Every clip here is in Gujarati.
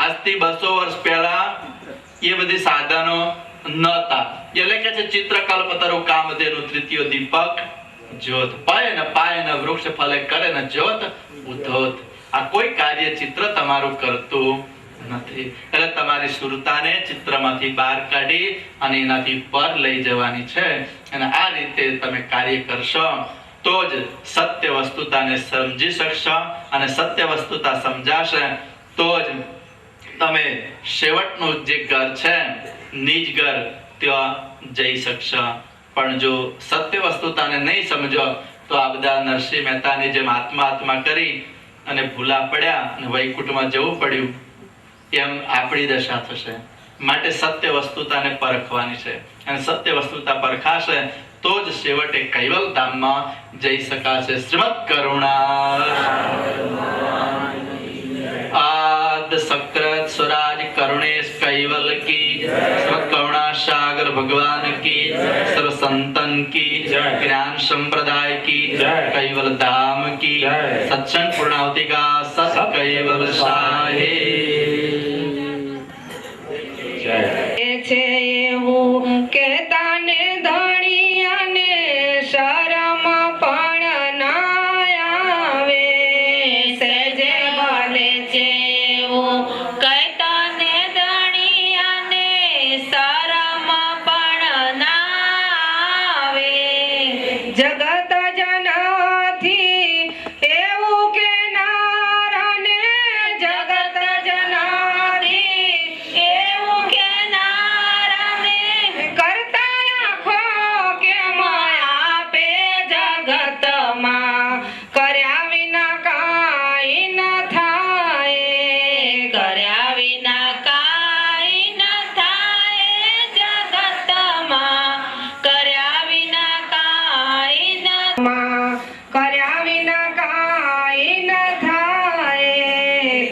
આજથી 200 વર્ષ પહેલા એ બધી સાધનો નહોતા. એટલે કે છે ચિત્રકલ્પ તરુ કામધેનુ તૃતીય દીપક જ્યોત પાય ન વૃક્ષ ફલે કરે ન જ્યોત ઉદ્ધોત. આ કોઈ કાર્ય ચિત્ર તમારું કરતું નથી. એટલે તમારી સુરતાને ચિત્રમાંથી બહાર કાઢી અને એનાથી પર લઈ જવાની છે. અને આ રીતે તમે કાર્ય કરશો તો જ સત્ય વસ્તુતાને સમજી શકશો. અને સત્ય વસ્તુતા સમજાશે તો જ તમે છેવટનું જે ઘર છે નિજ ઘર ત્યાં જઈ શકશો. પણ જો સત્ય વસ્તુતાને નહીં સમજો તો આ બધા નરસિંહ મહેતાની જેમ આત્મા કરી અને ભૂલા પડ્યા અને વૈકુંઠમાં જવું પડ્યું એમ આપણી દશા થશે. માટે સત્ય વસ્તુતાને પરખવાની છે. અને સત્ય વસ્તુતા પરખાશે તો જ છેવટે કૈવલ ધામમાં જઈ શકાશે. શ્રીમદ કરુણા આદ સક્રત સ્વરાજ કરુણેશ કૈવલ કી શ્રીમદ કરુણા સાગર ભગવાન કી સર્વ સંતન કી જ્ઞાન સંપ્રદાય કી કૈવલ ધામ કી સત્સંગ પૂર્ણાવતિ કા સત કૈવલ સાહે છે એવું કહેતા ને ધણિયાને શરમ પણ ના આવે. સહેજે બને છે એવું કહેતા ને ધણિયાને શરમ પણ ના આવે. જગત જનથી એવું કેનારાને જગત જનાથી એવું કેનારાને કરતા આખો કેમ આપે જગતમાં કર્યા વિના કાંઈ ન થાય. કર્યા વિના કાંઈ ન થાય જગતમાં. કર્યા વિના કાંઈ ન કર્યા વિના કાંઈ ન થાય.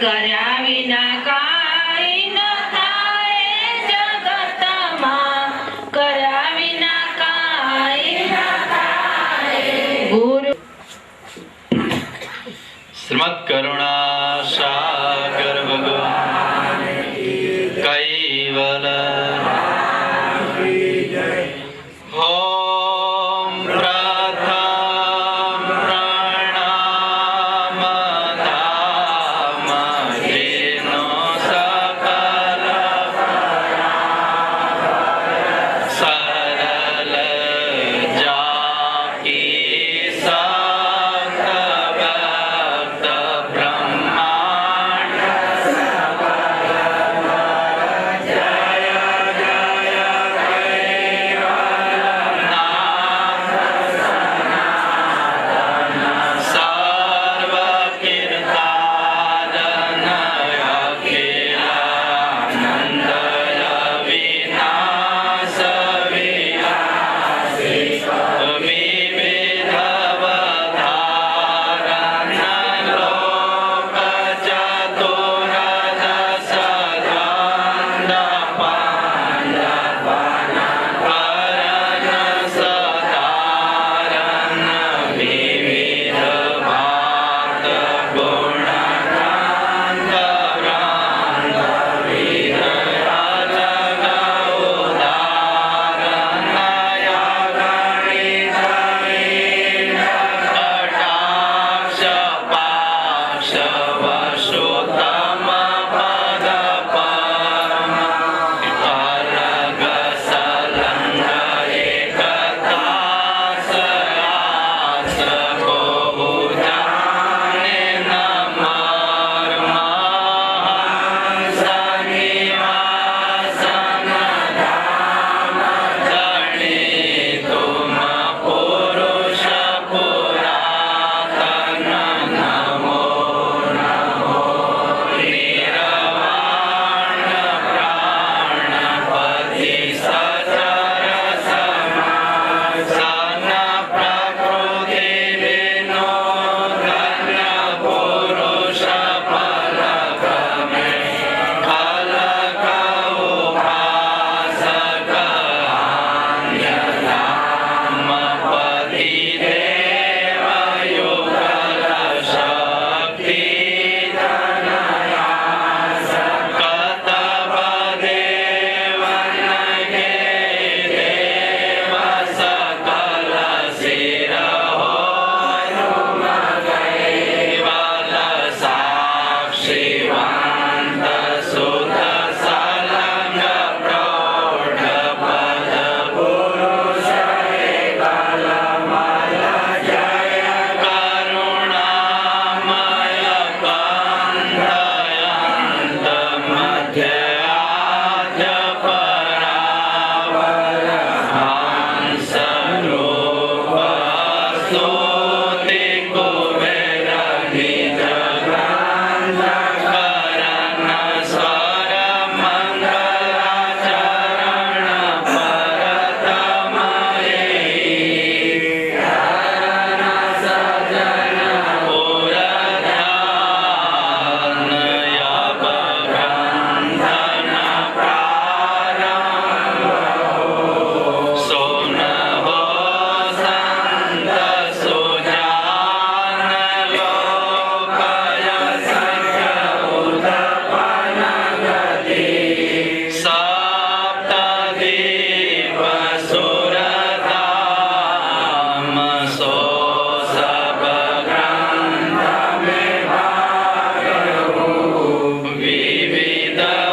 કર્યા વિના કાંઈ ન થાય જગતમાં. કર્યા વિના કાંઈ ન થાય. ગુરુ શ્રીમદ કરુણા સાગર ભગવાન કૈવલ ઓમ પ્રથમ પ્રણામ ધામ જેનો સકલ સરલ જાકી સત ભક્ત બ્રહ્મ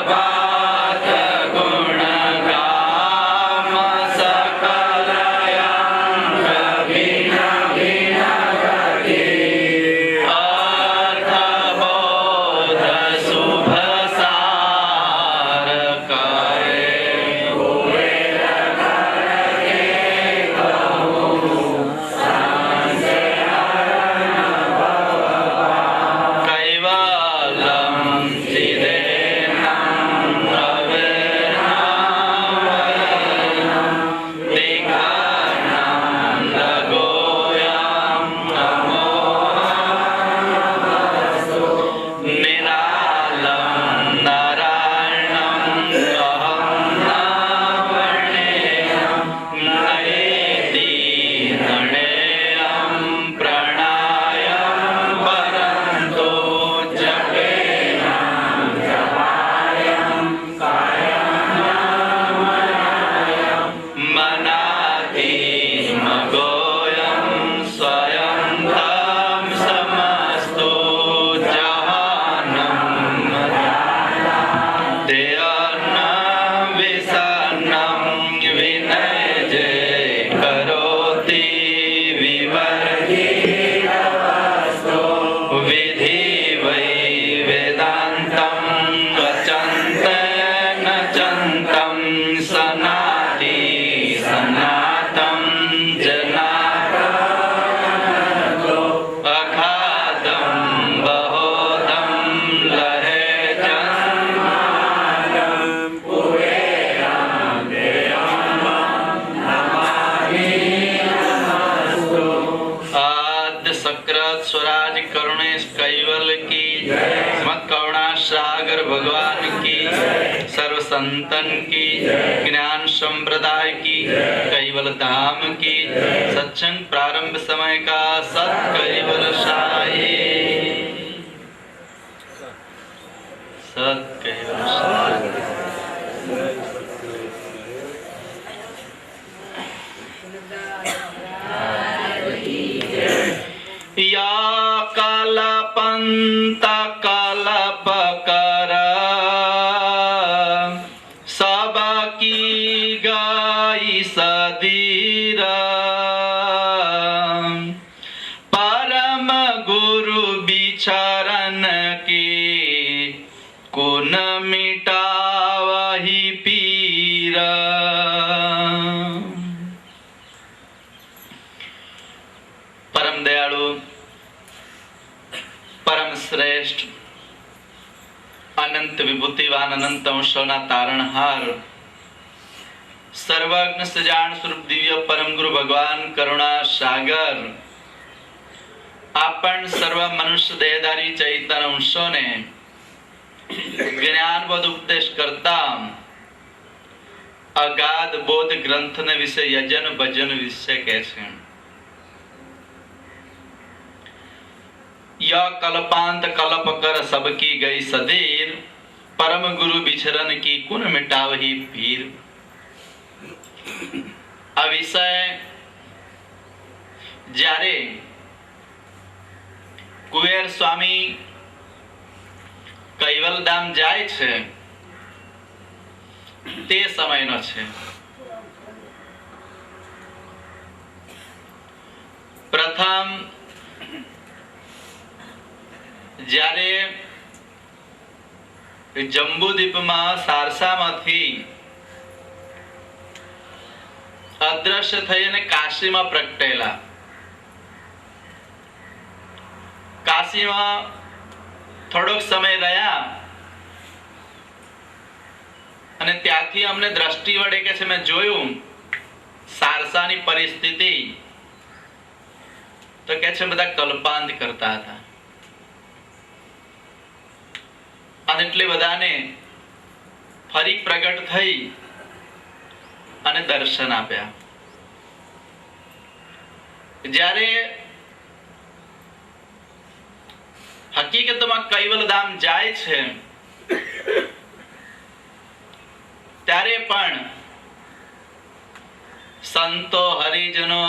બાત ગુણ ગામ સકલ અંગ ભિન્ન ભિન્ન ગતિ અર્થ બોધ શુભ સાર કરે કૈવલમ ચિદેનમ રવિર્નામ દિઘાનમ લગોયમ નમો નિરાલમ નારાયણમ અહં નાવર્ણેયમ નયેતિ નણેયમ પ્રણાયમ પરંતો જપેનામ જપાયમ કાયમ મનાતિ મગોયમ સ્વયં તમ સમસ્તો જહાનમ તેયન્ન વિસન્નમ વિનય જે કરોતિ વિવર્ધિત વસ્તો વિધિ વૈ વેદાંતમ વચંતેન ચંતમ સનાતિ સનાતમ જનાતો અખાદમ બહોદમ લહેજન્માદમ પુરેયમ દેયમ आद्य सक्रत स्वराज करुणेश कैवल की मत करुणा सागर भगवान की सर्व संतन की ज्ञान संप्रदाय की कैवल धाम की सत्संग प्रारंभ समय का सत कैवल साई सत कैवल साई या कलपंत कलप कर सबकी गाई सदीर परम गुरु बिचरण की कुन मिटावही पीर परम दयालु परम श्रेष्ठ अनंत विभूतिवान अनंत अंशोना तारणहार सर्वज्ञ सजान स्वरूप दिव्य परम गुरु भगवान करुणा सागर आपण सर्व मनुष्य देहधारी चैतन्य अंशोने ज्ञान बोध उपदेश करता अगाध बोध ग्रंथ ने विषय यजन भजन विषय कहे छे या कल्पांत कल्प कर सबकी गई सदीर परम गुरु बिचरन की कुन मिटावही पीर आ विषय જ્યારે કુવેર સ્વામી કૈવલધામ જાય છે તે સમયનો છે. પ્રથમ જ્યારે જંબુદ્વીપમાં સારસામાંથી અદ્રશ્ય થઈ અને કાશીમાં પ્રગટેલા. કાશીમાં થોડોક સમય રહ્યા અને ત્યાંથી અમને દ્રષ્ટિ વડે કે છે મેં જોયું સારસાની પરિસ્થિતિ તો કે છે બધા કલ્પાંત કરતા હતા અને એટલે બધાને ફરી પ્રગટ થઈ અને દર્શન આપ્યા. જ્યારે હકીકતમાં કૈવલધામ જાય છે ત્યારે પણ સંતો હરિજનો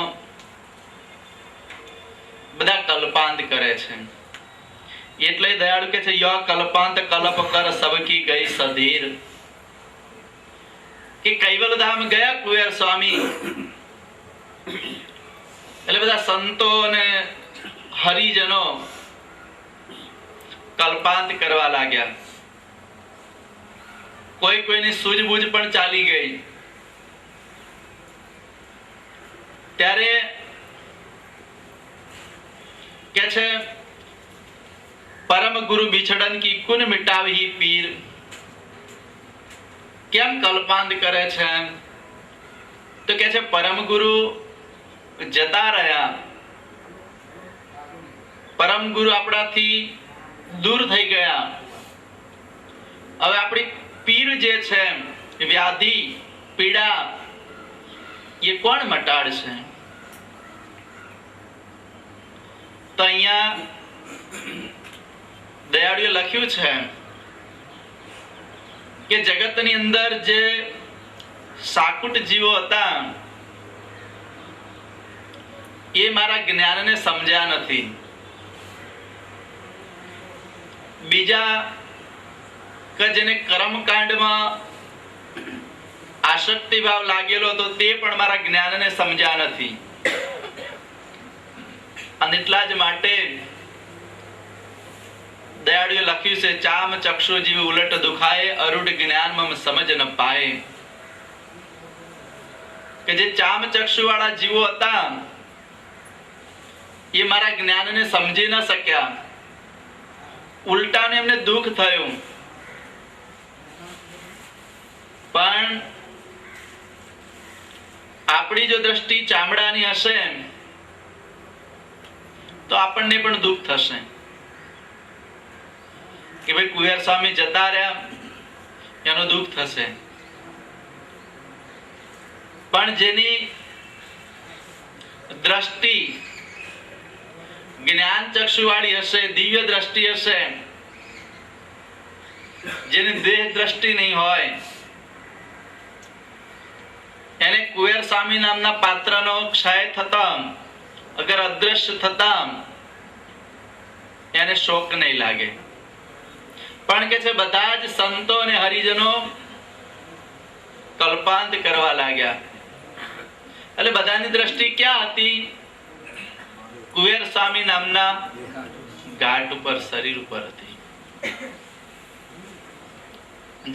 બધા કલ્પાંત કરે છે. એટલે દયાળુ કે છે ય કલ્પાંત કલ્પ કર સબકી ગઈ સધીર, કે કૈવલ ધામ ગયા કુવેર સ્વામી એટલે બધા સંતો અને હરિજનો કલ્પાંત કરવા લાગ્યા. કોઈ કોઈની સૂઝબૂઝ પણ ચાલી ગઈ. ત્યારે કે છે પરમ ગુરુ બિછડન કી કુન મિટાવી પીર. કેમ કલ્પાંત કરે છે? તો કે છે પરમ ગુરુ જતા રહ્યા, પરમ ગુરુ આપણાથી દૂર થઈ ગયા. હવે આપણી પીર જે છે, વ્યાધિ પીડા, એ કોણ મટાડશે? તો અહીંયા દયાળુએ લખ્યું છે કે જગતની અંદર જે સાકુટ જીવો હતા એ મારા જ્ઞાનને સમજ્યા નથી. બીજા કે જેને કર્મકાંડમાં આસક્તિ ભાવ લાગેલો હતો તે પણ મારા જ્ઞાનને સમજ્યા નથી. અને એટલા જ માટે દયાળુએ લખ્યું છે ચામ ચક્ષુ જીવ ઉલટ દુખાય અરુડ જ્ઞાન મમ સમજ ન પાય. કે જે ચામ ચક્ષુ વાળા જીવો હતા એ મારા જ્ઞાનને સમજી ન શક્યા, ઉલટાને એમને દુઃખ થયું. પણ આપણી જો દ્રષ્ટિ ચામડાની હશે તો આપણને પણ દુઃખ થશે કે ભાઈ કુવેર સ્વામી જતા રહ્યા, એનું દુઃખ થશે. પણ જેની દ્રષ્ટિ જ્ઞાન ચક્ષુ વાળી હશે, દિવ્ય દ્રષ્ટિ હશે, જેની દેહ દ્રષ્ટિ નહીં હોય, એને કુવેર સ્વામી નામના પાત્રનો ક્ષય થતા, અગર અદ્રશ્ય થતા એને શોક નહીં લાગે. પણ કે છે બધા જ સંતો અને હરિજનો કલ્પાંત કરવા લાગ્યા. એટલે બધાની દ્રષ્ટિ ક્યાં હતી? કુવેર સ્વામી નામના ઘાટ ઉપર, શરીર ઉપર હતી.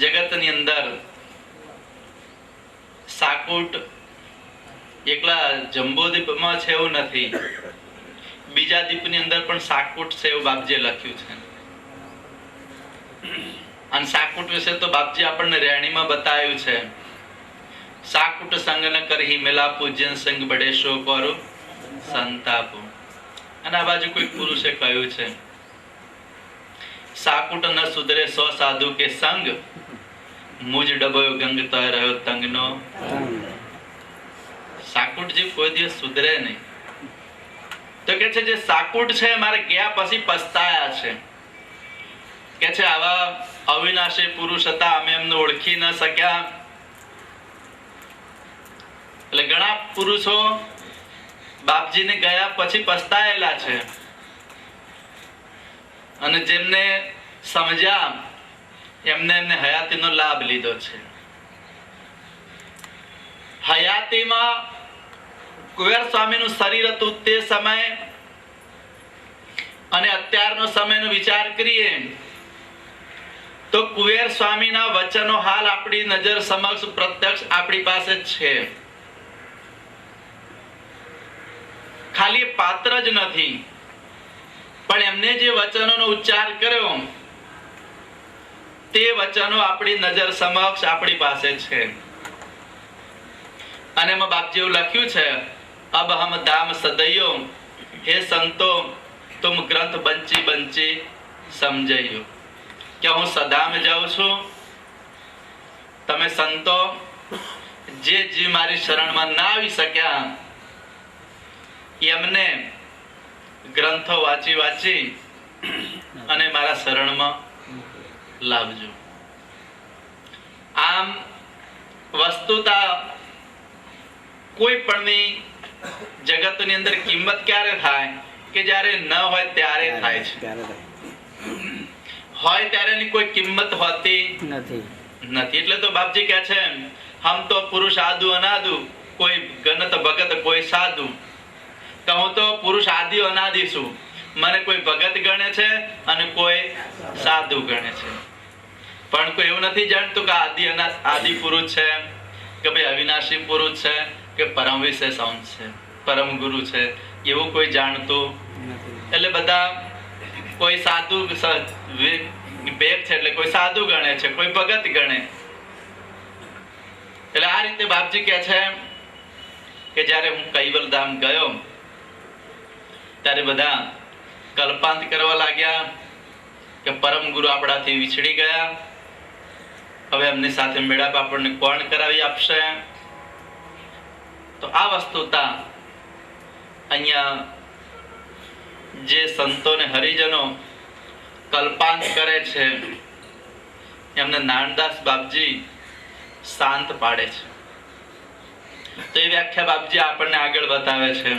જગતની અંદર સાકુટ એકલા જંબોદીપમાં છે એવું નથી, બીજા દીપની અંદર પણ સાકુટ છે એવું બાપજીએ લખ્યું છે. અને સાકુટ વિશે તો બાપજી આપણને રેણીમાં બતાવ્યું છે. સાકુટ સંગ ન કરહી મિલાપુ જન સંગ બડે શો કરો સંતાપુ. અને આ બાજુ કોઈ પુરુષે કહ્યું છે સાકુટ ન સુધરે સો સાધુ કે સંગ, મુજ ડબોયો ગંગ તય રહ્યો તંગનો. સાકુટ જે કોઈ દિવસ સુધરે નહીં. તો કે છે જે સાકુટ છે મારે ગયા પછી પસ્તાયા છે. કે છે આવા અવિનાશી પુરુષ હતા, અમે એમને ઓળખી ન શક્યા. એટલે ઘણા પુરુષો બાપજીને ગયા પછી પસ્તાયેલા છે, અને જેમને સમજ્યા એમને હયાતીનો લાભ લીધો છે. હયાતીમાં કુવેર સ્વામીનું શરીર હતું તે સમય અને અત્યારનો સમયનો વિચાર કરીએ તો કુવેર સ્વામીના વચનો હાલ આપણી નજર સમક્ષ પ્રત્યક્ષ આપણી પાસે છે. ખાલી પાત્ર જ નથી, પણ એમને જે વચનોનો ઉચ્ચાર કર્યો તે વચનો આપણી નજર સમક્ષ આપણી પાસે છે. અને એમાં બાપજી એવું લખ્યું છે અબ હમ ધામ સદૈયો, હે સંતો તુમ ગ્રંથ બંચી બંચી સમજૈયો. કે હું સદામ જાઉં છું, તમે સંતો જે જીવ મારી શરણમાં ના આવી શક્યા એમને ગ્રંથો વાંચી વાંચી અને મારા શરણમાં લાવજો. આમ વસ્તુતા કોઈ પણની જગતની અંદર કિંમત ક્યારે થાય? કે જ્યારે ન હોય ત્યારે થાય છે. હોય ત્યારે એની કોઈ કિંમત હોતી નથી. એટલે તો બાપજી કહે છે હમ તો પુરુષ આદુ અનાદુ કોઈ ગણત ભગત કોઈ સાધુ. તો હું તો પુરુષ આદિ અનાદિ છું. મને કોઈ ભગત ગણે છે અને કોઈ સાધુ ગણે છે. પણ કોઈ એવું નથી જાણતું કે આદિ પુરુષ છે કે ભાઈ અવિનાશી પુરુષ છે કે પરમ વિશેષ અંશ છે, પરમ ગુરુ છે, એવું કોઈ જાણતું નથી. એટલે બધા કોઈ સાધુ ભેગ છે એટલે કોઈ સાધુ ગણે છે, કોઈ ભગત ગણે. એટલે આ રીતે બાપજી કહે છે કે જ્યારે હું કૈવલધામ ગયો ત્યારે બધા કલ્પાંત કરવા લાગ્યા કે પરમ ગુરુ આપણાથી વિછડી ગયા, હવે એમની સાથે મેળાપ આપણને કોણ કરાવી આપશે. તો આ વસ્તુતા અહીંયા જે સંતો ને હરિજનો કલ્પાંત કરે છે એમને નાનદાસ બાપજી શાંત પાડે છે. તો એ વ્યાખ્યા બાપજી આપણને આગળ બતાવે છે.